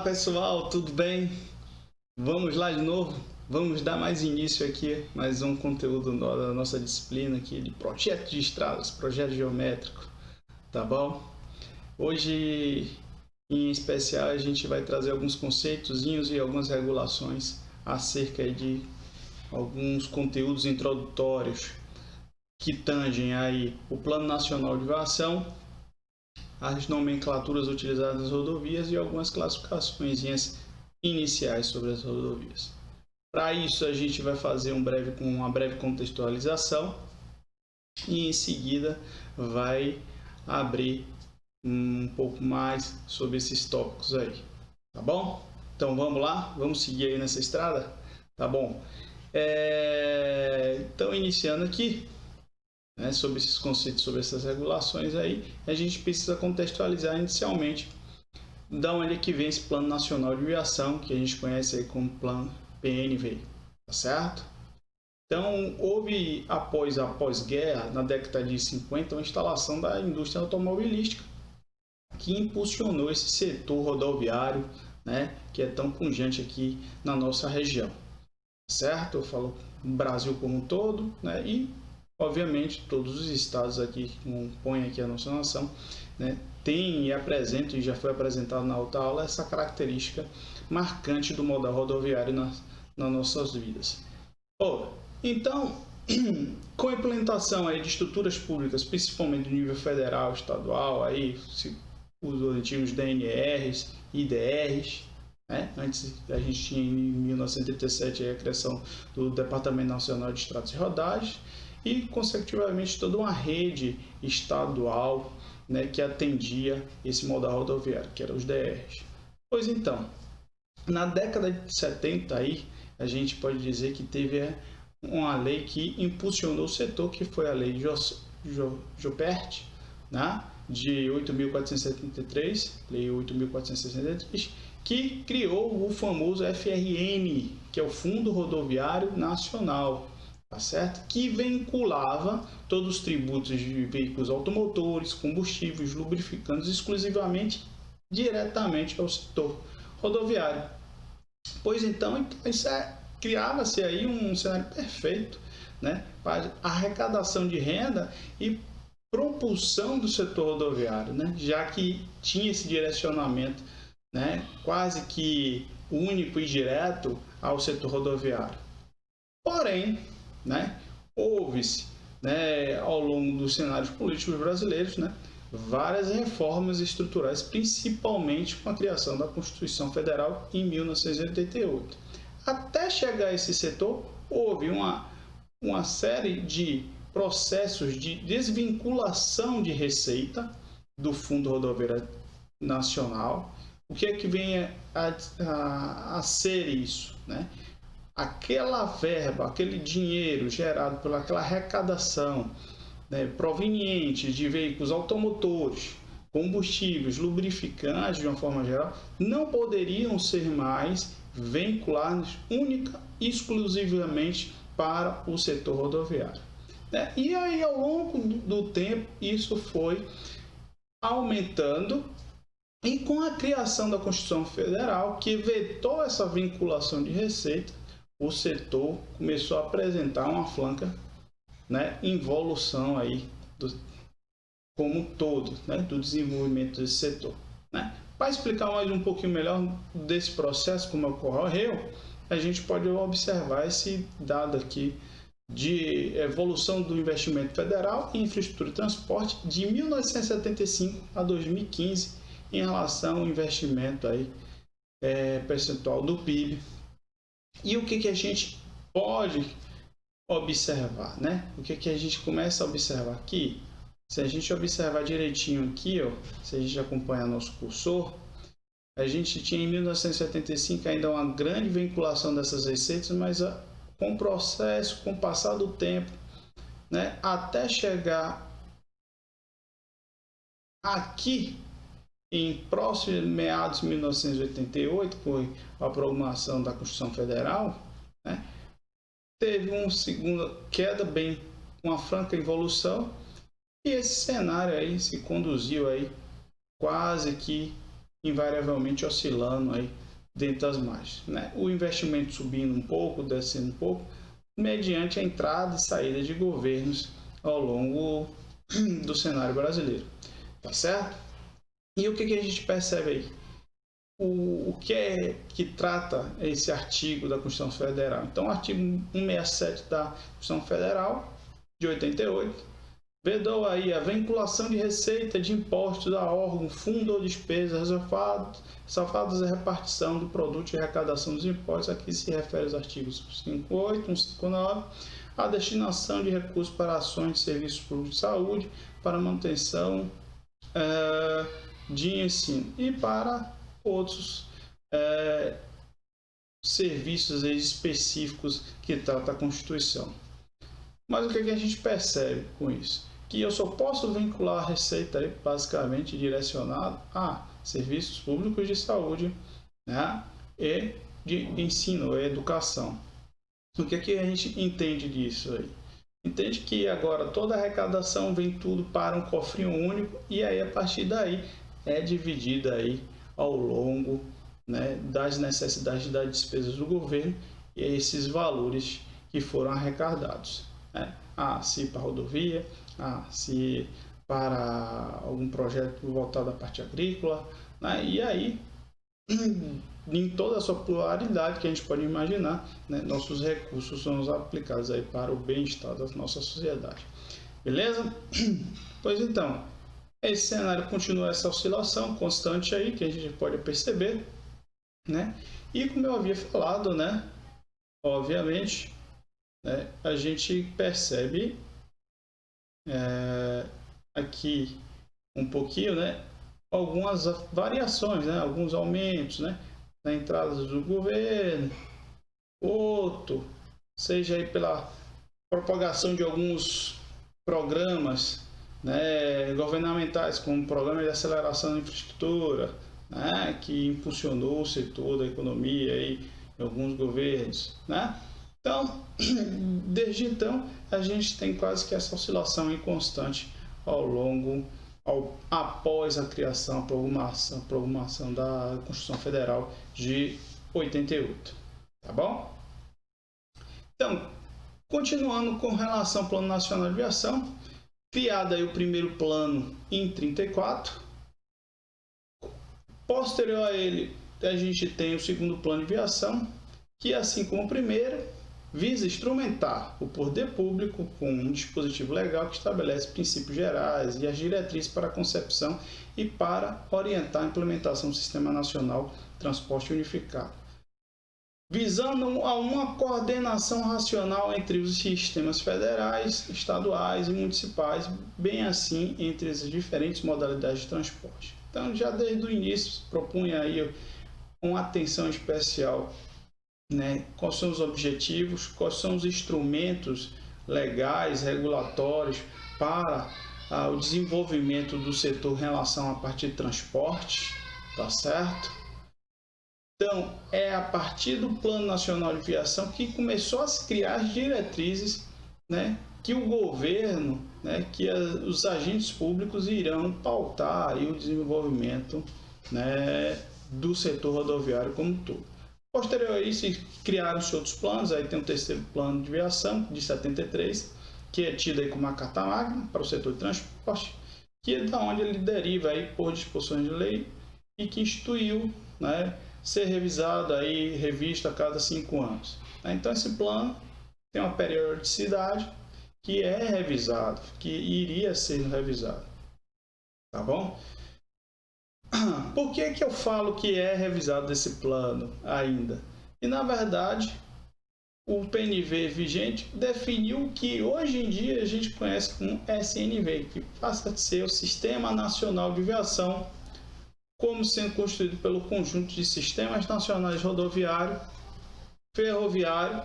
Pessoal, tudo bem? Vamos lá de novo? Vamos dar mais início aqui, mais um conteúdo da nossa disciplina aqui de projeto de estradas, projeto geométrico, tá bom? Hoje, em especial, a gente vai trazer alguns conceitozinhos e algumas regulações acerca de alguns conteúdos introdutórios que tangem aí o Plano Nacional de Viação, as nomenclaturas utilizadas nas rodovias e algumas classificações iniciais sobre as rodovias. Para isso, a gente vai fazer uma breve contextualização e em seguida vai abrir um pouco mais sobre esses tópicos aí, tá bom? Então vamos lá, vamos seguir aí nessa estrada, tá bom? Então iniciando aqui, sobre esses conceitos, sobre essas regulações aí, a gente precisa contextualizar inicialmente da onde é que vem esse Plano Nacional de Viação, que a gente conhece aí como Plano PNV, tá certo? Então, houve após a pós-guerra, na década de 50, uma instalação da indústria automobilística que impulsionou esse setor rodoviário, que é tão pungente aqui na nossa região, certo? Eu falo no Brasil como um todo, e obviamente todos os estados aqui que compõem aqui a nossa nação, tem e apresenta, e já foi apresentado na outra aula, essa característica marcante do modal rodoviário nas nossas vidas. Então, com a implementação aí de estruturas públicas, principalmente do nível federal, estadual, aí, os antigos DNRs, IDRs, antes a gente tinha em 1937 a criação do Departamento Nacional de Estradas e Rodagens, e consecutivamente toda uma rede estadual que atendia esse modal rodoviário, que eram os DRs. Pois então, na década de 70 aí, a gente pode dizer que teve uma lei que impulsionou o setor, que foi a lei Jopert, de 8.473, lei 8.463, que criou o famoso FRN, que é o Fundo Rodoviário Nacional, tá certo? Que vinculava todos os tributos de veículos automotores, combustíveis, lubrificantes, exclusivamente, diretamente ao setor rodoviário. Pois então, criava-se aí um cenário perfeito, para arrecadação de renda e propulsão do setor rodoviário, já que tinha esse direcionamento, quase que único e direto ao setor rodoviário. Porém, houve-se, ao longo dos cenários políticos brasileiros, várias reformas estruturais, principalmente com a criação da Constituição Federal em 1988. Até chegar a esse setor, houve uma série de processos de desvinculação de receita do Fundo Rodoviário Nacional. O que é que vem a ser isso? Aquela verba, aquele dinheiro gerado pelaquela arrecadação proveniente de veículos automotores, combustíveis, lubrificantes, de uma forma geral, não poderiam ser mais vinculados única e exclusivamente para o setor rodoviário. E aí, ao longo do tempo, isso foi aumentando, e com a criação da Constituição Federal, que vetou essa vinculação de receita, o setor começou a apresentar uma franca involução aí como um todo, do desenvolvimento desse setor. Para explicar mais um pouquinho melhor desse processo, como ocorreu, a gente pode observar esse dado aqui de evolução do investimento federal em infraestrutura e transporte de 1975 a 2015 em relação ao investimento aí, percentual do PIB. E o que a gente pode observar, O que a gente começa a observar aqui? Se a gente observar direitinho aqui, se a gente acompanhar nosso cursor, a gente tinha em 1975 ainda uma grande vinculação dessas receitas, mas com o processo, com o passar do tempo, até chegar aqui em próximo meados de 1988, com a promulgação da Constituição Federal, teve uma segunda queda, bem uma franca evolução, e esse cenário aí se conduziu aí quase que invariavelmente oscilando aí dentro das margens, né? O investimento subindo um pouco, descendo um pouco, mediante a entrada e saída de governos ao longo do cenário brasileiro, tá certo? E o que a gente percebe aí? O que é que trata esse artigo da Constituição Federal? Então, o artigo 167 da Constituição Federal de 88 vedou aí a vinculação de receita de impostos a órgão, fundo ou despesa ressalvados a repartição do produto e arrecadação dos impostos. Aqui se refere aos artigos 158, 159, a destinação de recursos para ações de serviços públicos de saúde, para manutenção de ensino e para outros serviços específicos que trata a Constituição. Mas o que a gente percebe com isso? Que eu só posso vincular a receita aí, basicamente direcionado a serviços públicos de saúde, né, e de ensino, educação. O que a gente entende disso aí? Entende que agora toda a arrecadação vem tudo para um cofrinho único e aí a partir daí é dividida aí ao longo, né, das necessidades das despesas do governo e esses valores que foram arrecadados, né? Se para rodovia, se para algum projeto voltado à parte agrícola, né? E aí, em toda a sua pluralidade que a gente pode imaginar, né, nossos recursos são aplicados aí para o bem-estar da nossa sociedade. Beleza? Pois então, esse cenário continua essa oscilação constante aí que a gente pode perceber, né? E como eu havia falado, né, obviamente, né, a gente percebe aqui um pouquinho, né, algumas variações, né, alguns aumentos, né, na entrada do governo, outro, seja aí pela propagação de alguns programas, né, governamentais, como o Programa de Aceleração da Infraestrutura, né, que impulsionou o setor da economia aí, em alguns governos, né? Então, desde então, a gente tem quase que essa oscilação inconstante após a criação, a promulgação da Constituição Federal de 88, tá bom? Então, continuando com relação ao Plano Nacional de Aviação, criado aí o primeiro plano em 34, posterior a ele, a gente tem o segundo plano de aviação, que assim como o primeiro, visa instrumentar o poder público com um dispositivo legal que estabelece princípios gerais e as diretrizes para a concepção e para orientar a implementação do Sistema Nacional de Transporte Unificado, visando a uma coordenação racional entre os sistemas federais, estaduais e municipais, bem assim entre as diferentes modalidades de transporte. Então, já desde o início, propunha aí uma atenção especial, né? Quais são os objetivos, quais são os instrumentos legais, regulatórios para o desenvolvimento do setor em relação à parte de transporte, tá certo? Então, é a partir do Plano Nacional de Aviação que começou a se criar as diretrizes, né, que o governo, né, que os agentes públicos irão pautar aí o desenvolvimento, né, do setor rodoviário como um todo. Posterior a isso, criaram-se outros planos, aí tem o terceiro plano de aviação, de 73, que é tido aí como uma carta magna para o setor de transporte, que é da onde ele deriva aí por disposições de lei e que instituiu, né, ser revisado aí, revista a cada 5 anos. Então esse plano tem uma periodicidade que é revisado, que iria ser revisado, tá bom? Por que eu falo que é revisado esse plano ainda? E na verdade o PNV vigente definiu o que hoje em dia a gente conhece como SNV, que passa a ser o Sistema Nacional de Aviação, como sendo constituído pelo conjunto de sistemas nacionais rodoviário, ferroviário,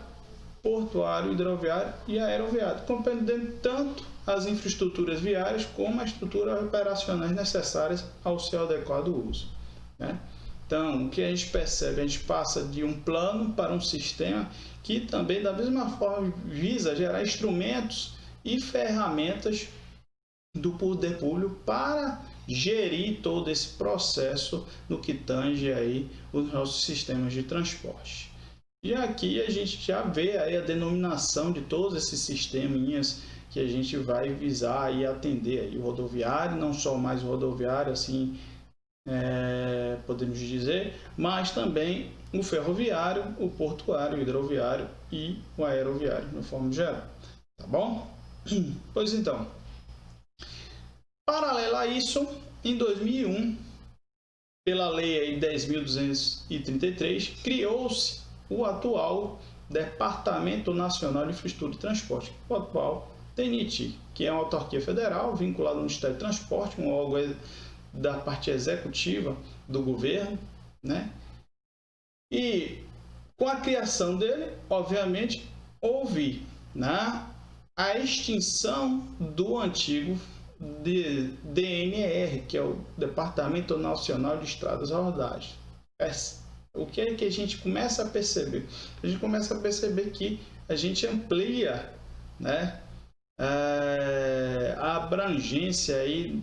portuário, hidroviário e aeroviário, compreendendo tanto as infraestruturas viárias como as estruturas operacionais necessárias ao seu adequado uso, né? Então, o que a gente percebe? A gente passa de um plano para um sistema que também, da mesma forma, visa gerar instrumentos e ferramentas do poder público para gerir todo esse processo no que tange aí os nossos sistemas de transporte. E aqui a gente já vê aí a denominação de todos esses sisteminhas que a gente vai visar e atender aí o rodoviário, não só mais o rodoviário, assim, podemos dizer, mas também o ferroviário, o portuário, o hidroviário e o aeroviário, de forma geral. Tá bom? Pois então, paralelo a isso, em 2001, pela Lei 10.233, criou-se o atual Departamento Nacional de Infraestrutura e Transporte, o atual DENIT, que é uma autarquia federal vinculada ao Ministério do Transporte, um órgão da parte executiva do governo, né? E com a criação dele, obviamente, houve, né, a extinção do antigo DNR, que é o Departamento Nacional de Estradas e Rodagens. O que é que a gente começa a perceber? A gente começa a perceber que a gente amplia, né, a abrangência aí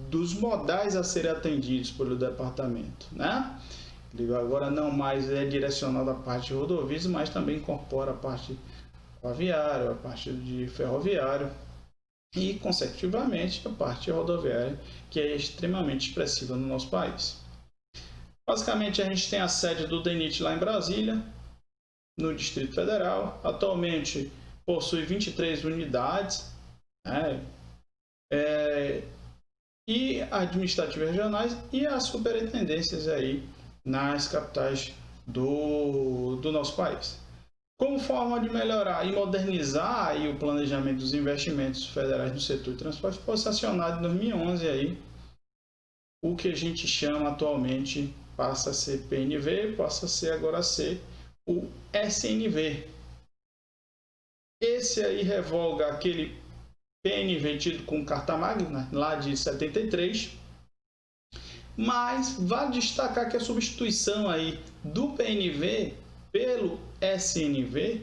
dos modais a serem atendidos pelo departamento, né? Ele agora não mais é direcionado à parte de rodovias, mas também incorpora a parte aviária, a parte de ferroviário e, consecutivamente, a parte rodoviária, que é extremamente expressiva no nosso país. Basicamente, a gente tem a sede do DENIT lá em Brasília, no Distrito Federal. Atualmente, possui 23 unidades, né? E administrativas regionais e as superintendências aí nas capitais do nosso país. Como forma de melhorar e modernizar aí o planejamento dos investimentos federais no setor de transporte, foi sancionado em 2011 aí o que a gente chama atualmente, passa a ser PNV, passa a ser agora a ser o SNV. Esse aí revoga aquele PNV tido com carta magna, lá de 73, mas vale destacar que a substituição aí do PNV pelo SNV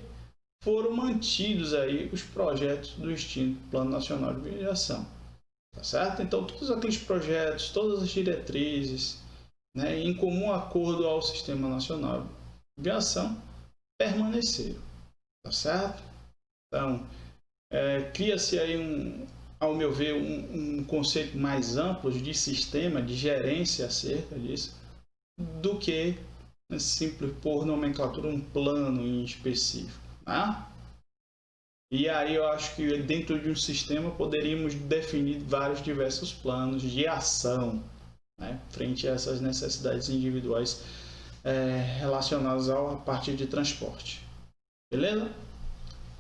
foram mantidos aí os projetos do extinto Plano Nacional de Viação, tá certo? Então todos aqueles projetos, todas as diretrizes, né, em comum acordo ao Sistema Nacional de Viação, permaneceram, tá certo? Então cria-se aí ao meu ver, um conceito mais amplo de sistema, de gerência acerca disso, do que simples por nomenclatura um plano em específico, né? E aí eu acho que dentro de um sistema poderíamos definir vários diversos planos de ação, né, frente a essas necessidades individuais relacionadas à parte de transporte. Beleza?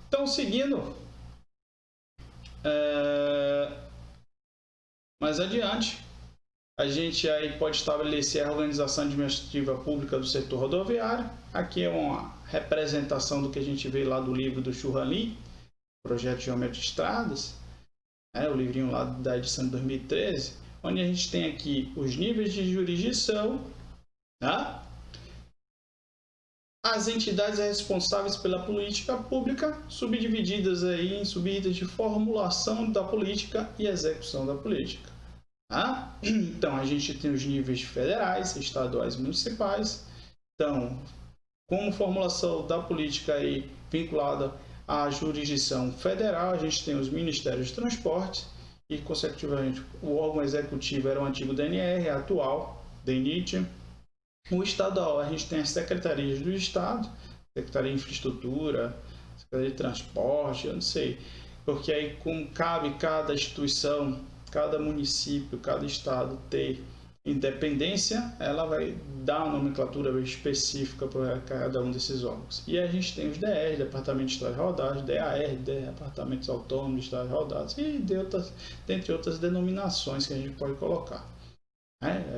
Então, seguindo mais adiante, a gente aí pode estabelecer a organização administrativa pública do setor rodoviário. Aqui é uma representação do que a gente vê lá do livro do Churran Lee, Projeto Geometria de Estradas, o livrinho lá da edição de 2013, onde a gente tem aqui os níveis de jurisdição, tá? As entidades responsáveis pela política pública, subdivididas aí em subidas de formulação da política e execução da política. Tá? Então, a gente tem os níveis federais, estaduais e municipais. Então, como formulação da política aí vinculada à jurisdição federal, a gente tem os Ministérios de Transporte e, consecutivamente, o órgão executivo era o antigo DNR, atual DENIT. O estadual, a gente tem as secretarias do Estado, Secretaria de Infraestrutura, Secretaria de Transporte, eu não sei, porque aí como cabe cada instituição, cada município, cada estado ter independência, ela vai dar uma nomenclatura específica para cada um desses órgãos. E a gente tem os DR, Departamento de Estradas e Rodagens, DAR, Departamentos Autônomos de Estradas e Rodagens, e dentre outras denominações que a gente pode colocar.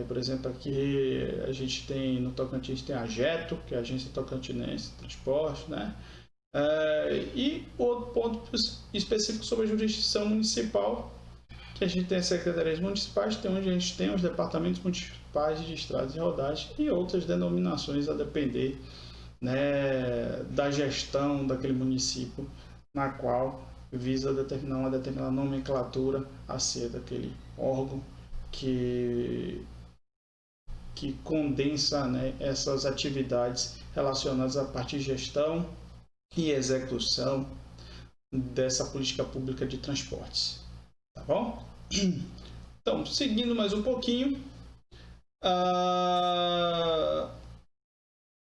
Por exemplo, aqui a gente tem no Tocantins tem a Jeto, que é a Agência Tocantinense de Transporte, né? E outro ponto específico sobre a jurisdição municipal, que a gente tem as secretarias municipais, onde a gente tem os departamentos municipais de estradas e rodagens e outras denominações a depender, né, da gestão daquele município, na qual visa determinar uma determinada nomenclatura a ser daquele órgão que condensa, né, essas atividades relacionadas à parte de gestão e execução dessa política pública de transportes. Tá bom? Então, seguindo mais um pouquinho,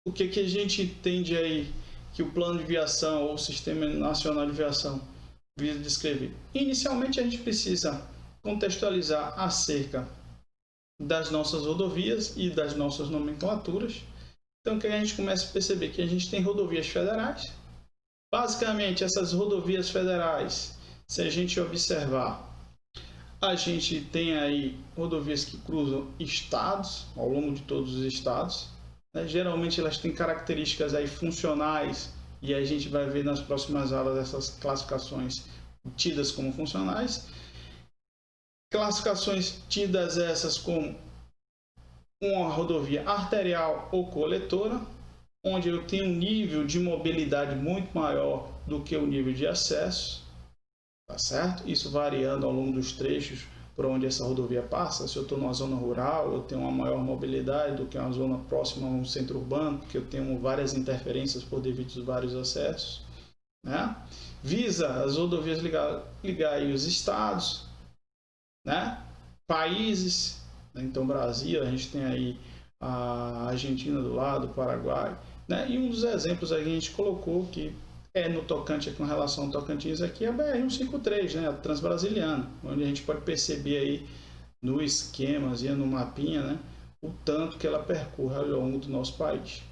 o que a gente entende aí que o plano de viação ou o Sistema Nacional de Viação visa descrever? Inicialmente, a gente precisa contextualizar acerca das nossas rodovias e das nossas nomenclaturas. Então, que a gente começa a perceber que a gente tem rodovias federais. Basicamente, essas rodovias federais, se a gente observar, a gente tem aí rodovias que cruzam estados, ao longo de todos os estados. Né? Geralmente elas têm características aí funcionais, e a gente vai ver nas próximas aulas essas classificações tidas como funcionais. Classificações tidas essas como uma rodovia arterial ou coletora, onde eu tenho um nível de mobilidade muito maior do que o nível de acesso, tá certo? Isso variando ao longo dos trechos por onde essa rodovia passa. Se eu estou numa zona rural, eu tenho uma maior mobilidade do que uma zona próxima a um centro urbano, porque eu tenho várias interferências por devido aos vários acessos, né? Visa as rodovias ligar aí os estados, né? Países, né? Então Brasil, a gente tem aí a Argentina do lado, o Paraguai, né? E um dos exemplos aí que a gente colocou que é no tocante, com relação ao Tocantins aqui, é a BR-153, né? A Transbrasiliana, onde a gente pode perceber aí no esquema, no mapinha, né? O tanto que ela percorre ao longo do nosso país,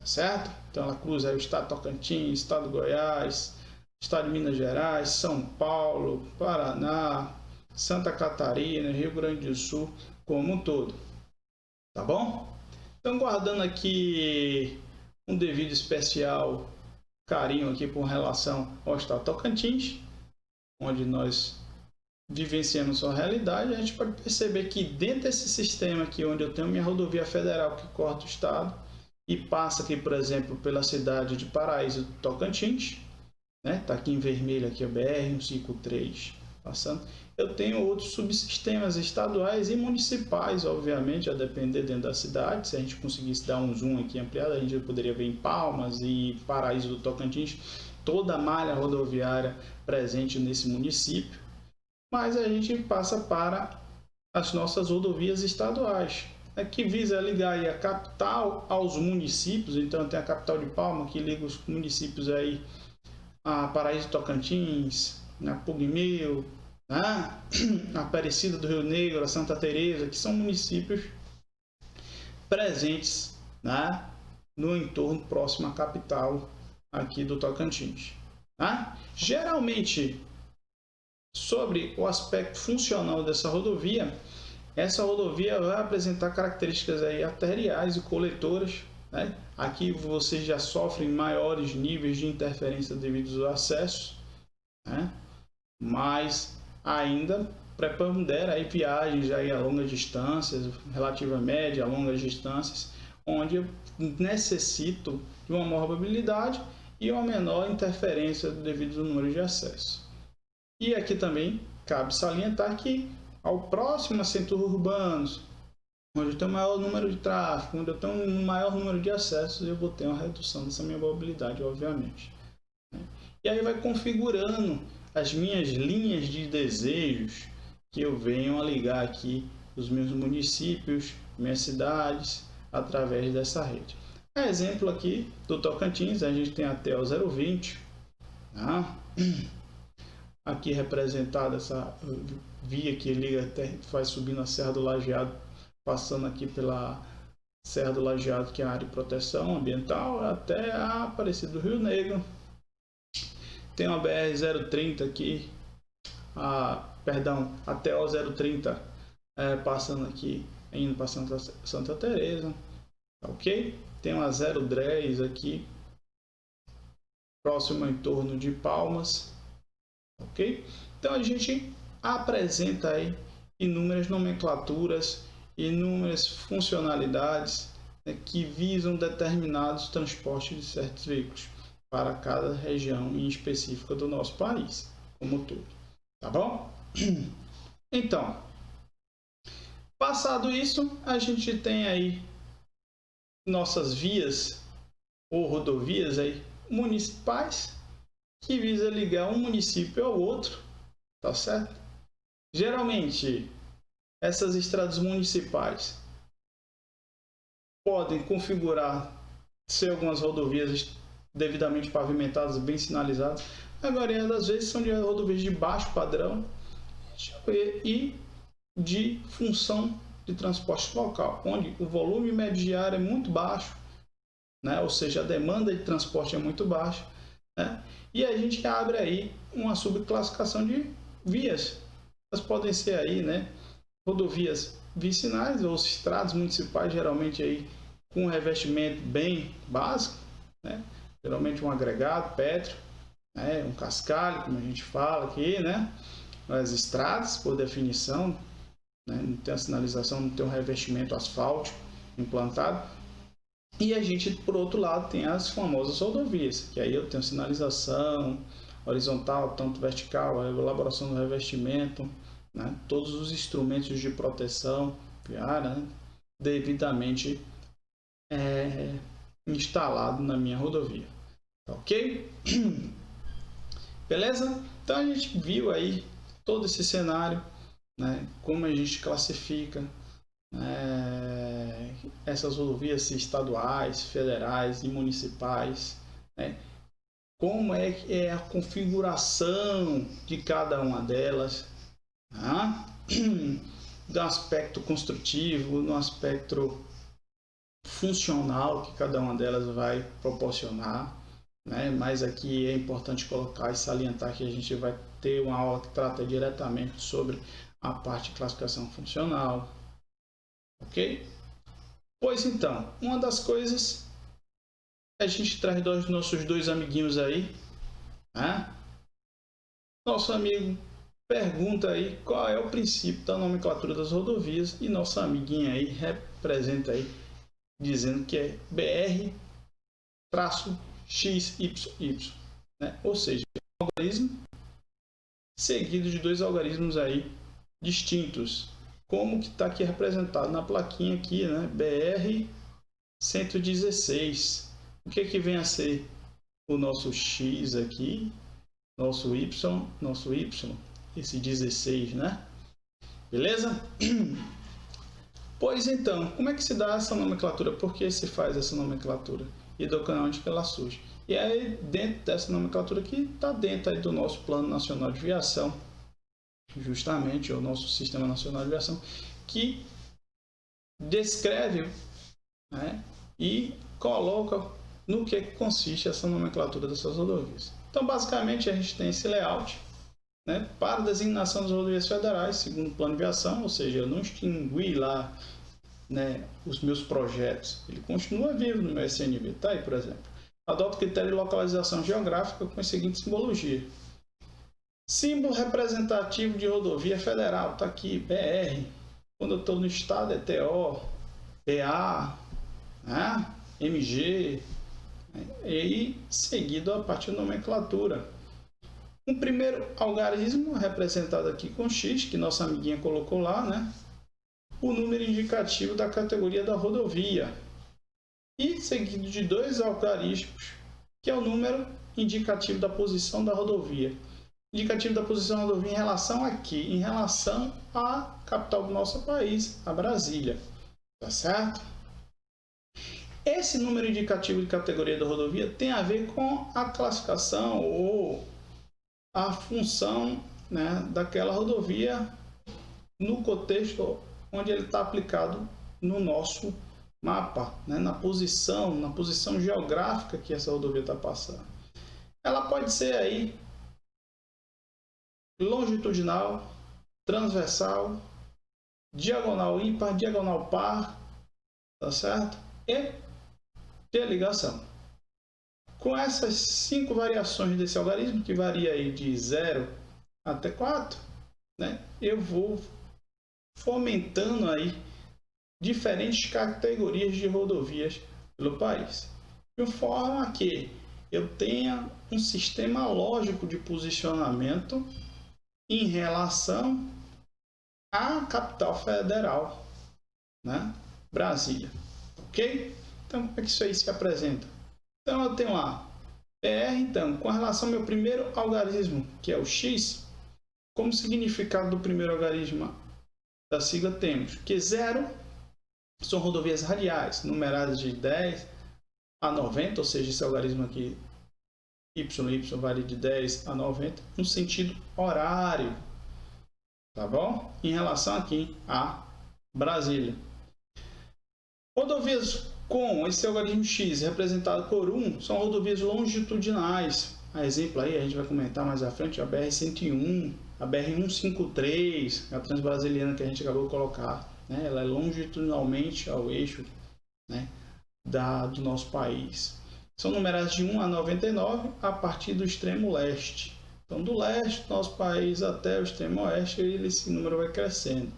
tá certo? Então ela cruza aí o estado de Tocantins, estado de Goiás, estado de Minas Gerais, São Paulo, Paraná, Santa Catarina, Rio Grande do Sul, como um todo, tá bom? Então, guardando aqui um devido especial carinho aqui com relação ao estado Tocantins, onde nós vivenciamos sua realidade, a gente pode perceber que dentro desse sistema aqui, onde eu tenho minha rodovia federal que corta o estado e passa aqui, por exemplo, pela cidade de Paraíso do Tocantins, né? Tá aqui em vermelho aqui a BR-153 passando. Eu tenho outros subsistemas estaduais e municipais, obviamente, a depender dentro da cidade. Se a gente conseguisse dar um zoom aqui ampliado, a gente poderia ver em Palmas e Paraíso do Tocantins toda a malha rodoviária presente nesse município. Mas a gente passa para as nossas rodovias estaduais, que visa ligar aí a capital aos municípios. Então tem a capital de Palmas, que liga os municípios aí a Paraíso do Tocantins, a Pugmil, a Aparecida do Rio Negro, a Santa Teresa, que são municípios presentes, né, no entorno próximo à capital aqui do Tocantins. Tá? Geralmente, sobre o aspecto funcional dessa rodovia, essa rodovia vai apresentar características aí arteriais e coletoras, né? Aqui você já sofre maiores níveis de interferência devido aos acessos, né? Mas ainda prepondera aí viagens aí a longas distâncias, relativa média a longas distâncias, onde eu necessito de uma maior mobilidade e uma menor interferência devido ao número de acessos. E aqui também cabe salientar que ao próximo a centros urbanos, onde eu tenho um maior número de tráfego, onde eu tenho um maior número de acessos, eu vou ter uma redução dessa minha mobilidade, obviamente. E aí vai configurando as minhas linhas de desejos que eu venho a ligar aqui os meus municípios, minhas cidades, através dessa rede. Exemplo aqui do Tocantins, a gente tem até o 020, tá? Aqui representada essa via que liga até, faz subindo a Serra do Lajeado, passando aqui pela Serra do Lajeado, que é a área de proteção ambiental, até a Aparecida do Rio Negro. Tem uma BR-030 aqui, até o 030, passando aqui, indo para Santa Teresa, ok? Tem uma 010 aqui, próximo em torno de Palmas, ok? Então a gente apresenta aí inúmeras nomenclaturas, inúmeras funcionalidades, né, que visam determinados transportes de certos veículos para cada região em específica do nosso país, como todo, tá bom? Então, Passado isso, a gente tem aí nossas vias ou rodovias aí municipais que visa ligar um município ao outro, tá certo? Geralmente, essas estradas municipais podem configurar ser algumas rodovias devidamente pavimentadas, bem sinalizadas. A maioria das vezes são de rodovias de baixo padrão e de função de transporte local, onde o volume médio diário é muito baixo, né? Ou seja, a demanda de transporte é muito baixa, né? E a gente abre aí uma subclassificação de vias. Elas podem ser aí, né, rodovias vicinais ou estradas municipais, geralmente aí com um revestimento bem básico, né? Geralmente um agregado pétreo, né? Um cascalho, como a gente fala aqui, né? As estradas, por definição, né? Não tem a sinalização, não tem um revestimento asfáltico implantado. E a gente, por outro lado, tem as famosas rodovias, que aí eu tenho sinalização horizontal, tanto vertical, a elaboração do revestimento, né? Todos os instrumentos de proteção viária, né? Devidamente instalado na minha rodovia. Ok? Beleza? Então a gente viu aí todo esse cenário, né? Como a gente classifica essas rodovias estaduais, federais e municipais, né? Como é a configuração de cada uma delas, né? Do aspecto construtivo, no aspecto funcional que cada uma delas vai proporcionar, né? Mas aqui é importante colocar e salientar que a gente vai ter uma aula que trata diretamente sobre a parte de classificação funcional, ok? Pois então, uma das coisas a gente traz dos nossos dois amiguinhos aí, né? Nosso amigo pergunta aí qual é o princípio da nomenclatura das rodovias e nossa amiguinha aí representa aí dizendo que é BR-XYY, né? Ou seja, um algarismo seguido de dois algarismos aí distintos, como que está aqui representado na plaquinha aqui, né? BR-116. O que que vem a ser o nosso X aqui, nosso Y, esse 16, né? Beleza? Pois então, como é que se dá essa nomenclatura? Por que se faz essa nomenclatura? E do canal onde que ela surge? E aí, dentro dessa nomenclatura aqui, está dentro aí do nosso Plano Nacional de Viação, justamente, o nosso Sistema Nacional de Viação, que descreve, né, e coloca no que consiste essa nomenclatura dessas rodovias. Então, basicamente, a gente tem esse layout, né, para designação das rodovias federais, segundo o Plano de Viação, ou seja, eu não extingui lá, né, os meus projetos, ele continua vivo no meu SNV, tá aí, por exemplo. Adoto critério de localização geográfica com a seguinte simbologia. Símbolo representativo de rodovia federal, está aqui, BR. Quando eu estou no estado é TO, PA, né, MG, e seguido a partir da nomenclatura. Um primeiro algarismo representado aqui com X, que nossa amiguinha colocou lá, né? O número indicativo da categoria da rodovia. E seguido de dois algarismos, que é o número indicativo da posição da rodovia. Indicativo da posição da rodovia em relação a quê? Em relação à capital do nosso país, a Brasília. Tá certo? Esse número indicativo de categoria da rodovia tem a ver com a classificação ou a função, né, daquela rodovia no contexto onde ele está aplicado no nosso mapa, né, na posição geográfica que essa rodovia está passando. Ela pode ser aí longitudinal, transversal, diagonal ímpar, diagonal par, tá certo? E de ligação. Com essas 5 variações desse algarismo, que varia aí de 0 até 4, né, eu vou fomentando aí diferentes categorias de rodovias pelo país, de forma que eu tenha um sistema lógico de posicionamento em relação à capital federal, né? Brasília, ok? Então, como é que isso aí se apresenta? Então, eu tenho lá PR, então, com relação ao meu primeiro algarismo, que é o X, como significado do primeiro algarismo da sigla temos que 0 são rodovias radiais, numeradas de 10 a 90, ou seja, esse algarismo aqui, YY, vale de 10 a 90, no sentido horário, tá bom? Em relação aqui a Brasília. Rodovias com esse algarismo X representado por 1 são rodovias longitudinais. A exemplo aí, a gente vai comentar mais à frente, a BR-101, a BR-153, a transbrasiliana que a gente acabou de colocar, né? Ela é longitudinalmente ao eixo, né, do nosso país. São numeradas de 1 a 99 a partir do extremo leste. Então, do leste do nosso país até o extremo oeste, esse número vai crescendo.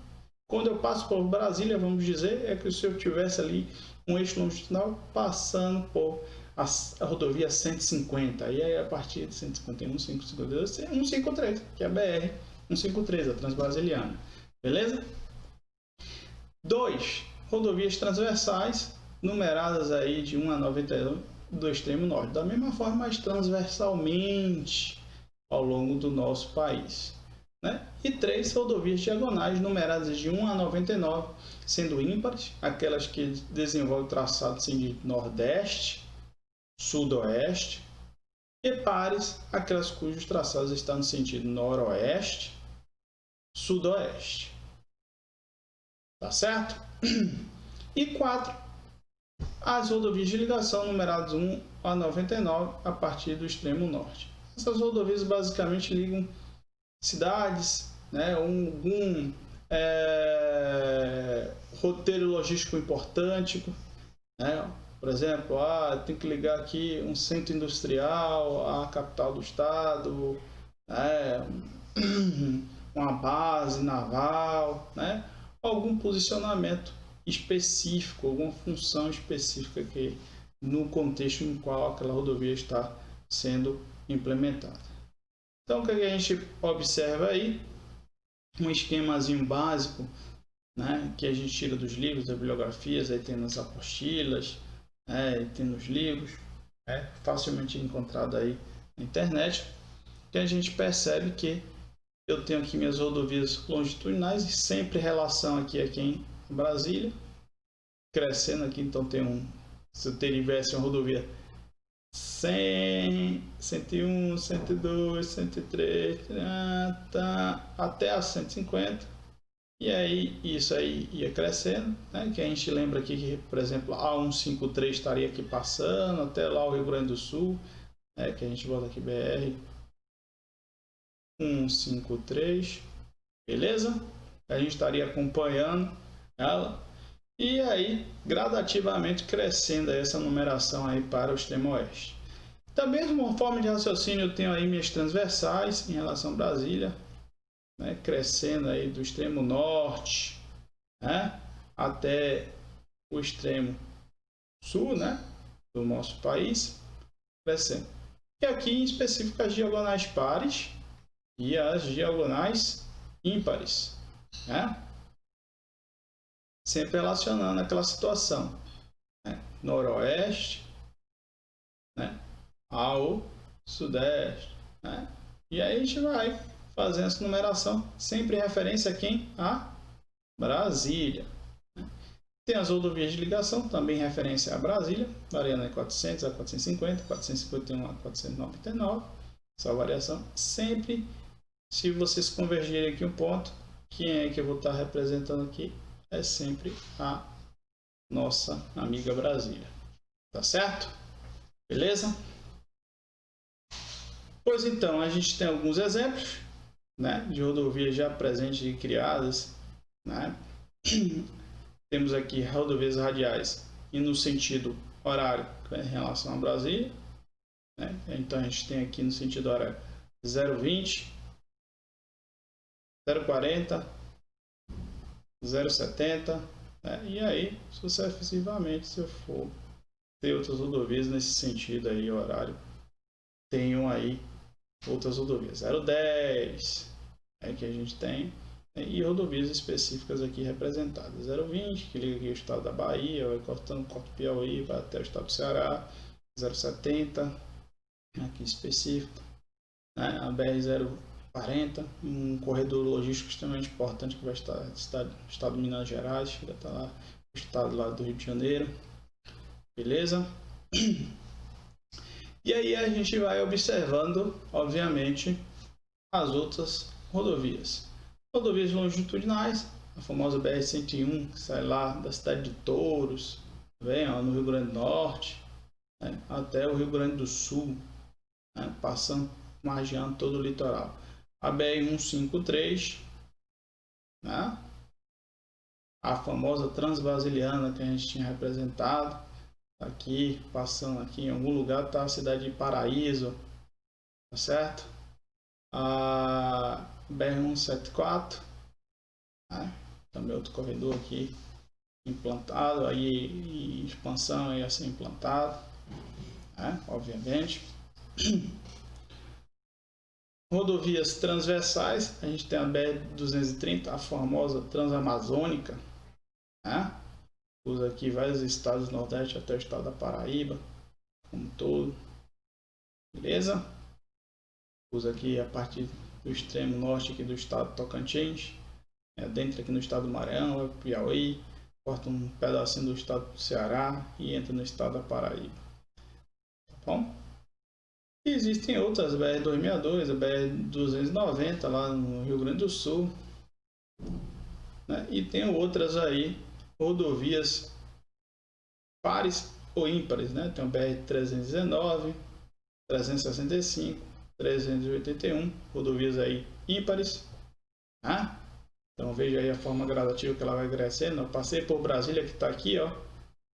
Quando eu passo por Brasília, vamos dizer, é que se eu tivesse ali um eixo longitudinal passando por a rodovia 150, e aí a partir de 151, 152, 153, que é a BR 153, a transbrasiliana. Beleza? 2. Rodovias transversais, numeradas aí de 1 a 99 do extremo norte. Da mesma forma, mas transversalmente ao longo do nosso país, né? E 3 rodovias diagonais, numeradas de 1 a 99, sendo ímpares, aquelas que desenvolvem o traçado sentido nordeste, sudoeste, e pares, aquelas cujos traçados estão no sentido noroeste, sudoeste. Tá certo? E 4, as rodovias de ligação, numeradas 1 a 99, a partir do extremo norte. Essas rodovias basicamente ligam cidades, né, algum roteiro logístico importante, né? Por exemplo, tem que ligar aqui um centro industrial à capital do estado, né? Uma base naval, né? Algum posicionamento específico, alguma função específica que no contexto em qual aquela rodovia está sendo implementada. Então, o que a gente observa aí? Um esquemazinho básico, né, que a gente tira dos livros, das bibliografias, aí tem nas apostilas, tem nos livros, facilmente encontrado aí na internet, que a gente percebe que eu tenho aqui minhas rodovias longitudinais e sempre relação aqui em Brasília, crescendo aqui, então tem se eu tivesse uma rodovia 100, 101, 102, 103, até a 150, e aí isso aí ia crescendo, né? Que a gente lembra aqui que, por exemplo, a 153 estaria aqui passando até lá o Rio Grande do Sul, que a gente bota aqui BR 153, beleza? A gente estaria acompanhando ela e aí gradativamente crescendo essa numeração aí para o extremo oeste. Da mesma forma de raciocínio, eu tenho aí minhas transversais em relação a Brasília, né, crescendo aí do extremo norte, né, até o extremo sul, né, do nosso país, crescendo. E aqui em específico as diagonais pares e as diagonais ímpares, né? Sempre relacionando aquela situação, né? Noroeste, né, ao sudeste, né? E aí a gente vai fazendo essa numeração, sempre em referência a quem? A Brasília. Né? Tem as rodovias de ligação, também em referência a Brasília, variando de 400 a 450, 451 a 499, essa variação. Sempre, se vocês convergirem aqui um ponto, quem é que eu vou estar representando aqui? É sempre a nossa amiga Brasília. Tá certo? Beleza? Pois então, a gente tem alguns exemplos, né, de rodovias já presentes e criadas, né? Temos aqui rodovias radiais e no sentido horário, né, em relação a Brasília, né? Então a gente tem aqui no sentido horário 020, 040, 070, né? E aí sucessivamente, se eu for ter outras rodovias nesse sentido aí horário, tenho aí outras rodovias 010, que a gente tem e rodovias específicas aqui representadas. 020, que liga aqui o estado da Bahia, vai cortando o Piauí, vai até o estado do Ceará. 070, aqui específico, né? A BR-040, um corredor logístico extremamente importante que vai estar no estado de Minas Gerais, vai estar lá o estado lá do Rio de Janeiro, beleza? E aí a gente vai observando, obviamente, as outras rodovias. Rodovias longitudinais, a famosa BR-101, que sai lá da cidade de Touros, vem ó, no Rio Grande do Norte, né, até o Rio Grande do Sul, né, passando, margeando todo o litoral. A BR-153, né, a famosa Transbrasiliana que a gente tinha representado, aqui, passando aqui em algum lugar, está a cidade de Paraíso, tá certo? A BR-174, né, também outro corredor aqui implantado, aí expansão ia ser implantado, né, obviamente. Rodovias transversais, a gente tem a BR-230, a famosa Transamazônica, né? Usa aqui vários estados do Nordeste até o estado da Paraíba, como um todo, beleza? Usa aqui a partir do extremo norte aqui do estado do Tocantins, dentro aqui no estado do Maranhão, Piauí, corta um pedacinho do estado do Ceará e entra no estado da Paraíba, tá bom? E existem outras, BR-262, a BR-290 lá no Rio Grande do Sul, né? E tem outras aí, rodovias pares ou ímpares, né? Tem o BR-319, 365, 381, rodovias aí ímpares, né? Então veja aí a forma gradativa que ela vai crescendo. Eu passei por Brasília, que está aqui, ó,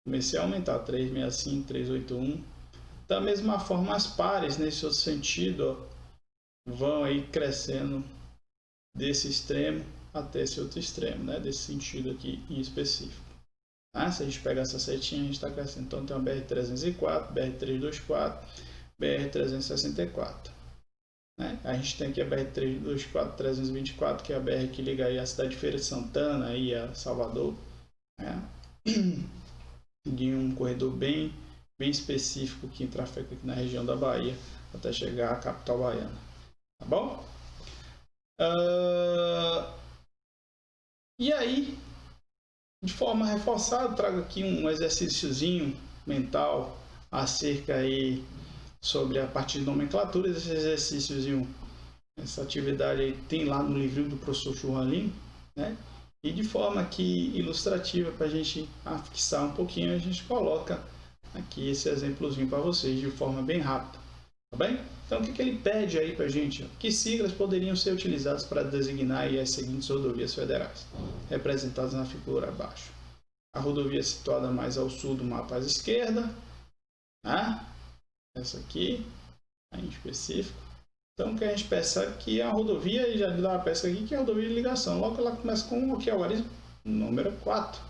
comecei a aumentar, 365, 381. Da mesma forma, as pares, nesse outro sentido, ó, vão aí crescendo desse extremo até esse outro extremo, né? Desse sentido aqui em específico. Ah, se a gente pegar essa setinha, a gente está crescendo. Então tem a BR-304, BR-324, BR-364. Né? A gente tem aqui a BR-324, 324, que é a BR que liga aí a cidade de Feira de Santana e a Salvador, né? De um corredor bem específico que trafega aqui na região da Bahia até chegar à capital baiana, tá bom? E aí, de forma reforçada, trago aqui um exercíciozinho mental acerca aí sobre a parte de nomenclaturas. Esse exercíciozinho, essa atividade aí tem lá no livro do professor Churralino, né? E de forma aqui ilustrativa, para a gente fixar um pouquinho, a gente coloca aqui esse exemplozinho para vocês de forma bem rápida, tá bem? Então, o que ele pede aí para a gente? Que siglas poderiam ser utilizadas para designar aí as seguintes rodovias federais, representadas na figura abaixo. A rodovia situada mais ao sul do mapa à esquerda, né? Essa aqui, em específico. Então, o que a gente percebe que a rodovia, e já dá uma peça aqui, que é a rodovia de ligação. Logo ela começa com o que é o algarismo número 4.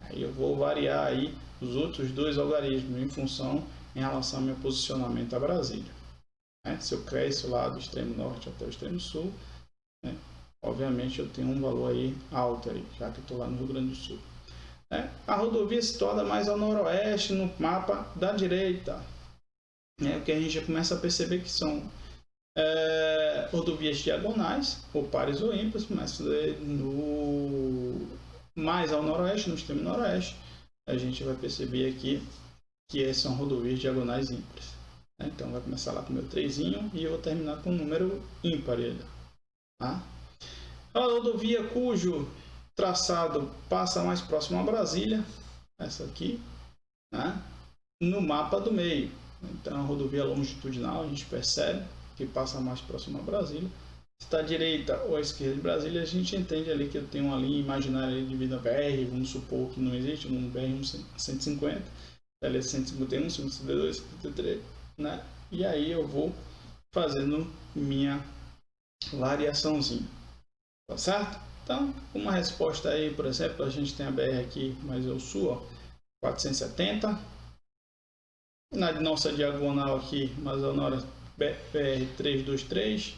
Aí eu vou variar aí os outros dois algarismos em função, em relação ao meu posicionamento a Brasília. Né? Se eu cresço lá do extremo norte até o extremo sul, né? Obviamente eu tenho um valor aí alto, aí, já que eu estou lá no Rio Grande do Sul. Né? A rodovia situada mais ao noroeste, no mapa da direita. Né? O que a gente já começa a perceber que são rodovias diagonais, ou pares ou ímpares, mas mais ao noroeste, no extremo noroeste, a gente vai perceber aqui que são rodovias diagonais ímpares. Né? Então vai começar lá com o meu 3 e eu vou terminar com um número ímpar. Tá? A rodovia cujo traçado passa mais próximo a Brasília, essa aqui, né? No mapa do meio. Então a rodovia longitudinal, a gente percebe que passa mais próximo a Brasília. Se está à direita ou à esquerda de Brasília, a gente entende ali que eu tenho uma linha imaginária de vida BR, vamos supor que não existe, um BR-150, ela é 151, 152, 153, né? E aí eu vou fazendo minha variaçãozinha, tá certo? Então, uma resposta aí, por exemplo, a gente tem a BR aqui mais ao sul, ó, 470. Na nossa diagonal aqui, mais ao norte, BR-323.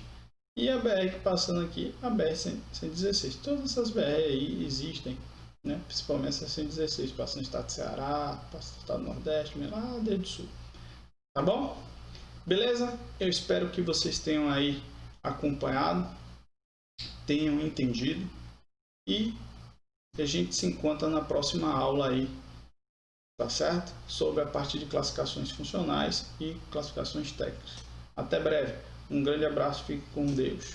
E a BR que passando aqui, a BR-116. Todas essas BR aí existem, né? Principalmente essa 116, passando no estado do Ceará, passando no estado do Nordeste, lá desde o Sul. Tá bom? Beleza? Eu espero que vocês tenham aí acompanhado, tenham entendido e a gente se encontra na próxima aula aí, tá certo? Sobre a parte de classificações funcionais e classificações técnicas. Até breve. Um grande abraço, fique com Deus.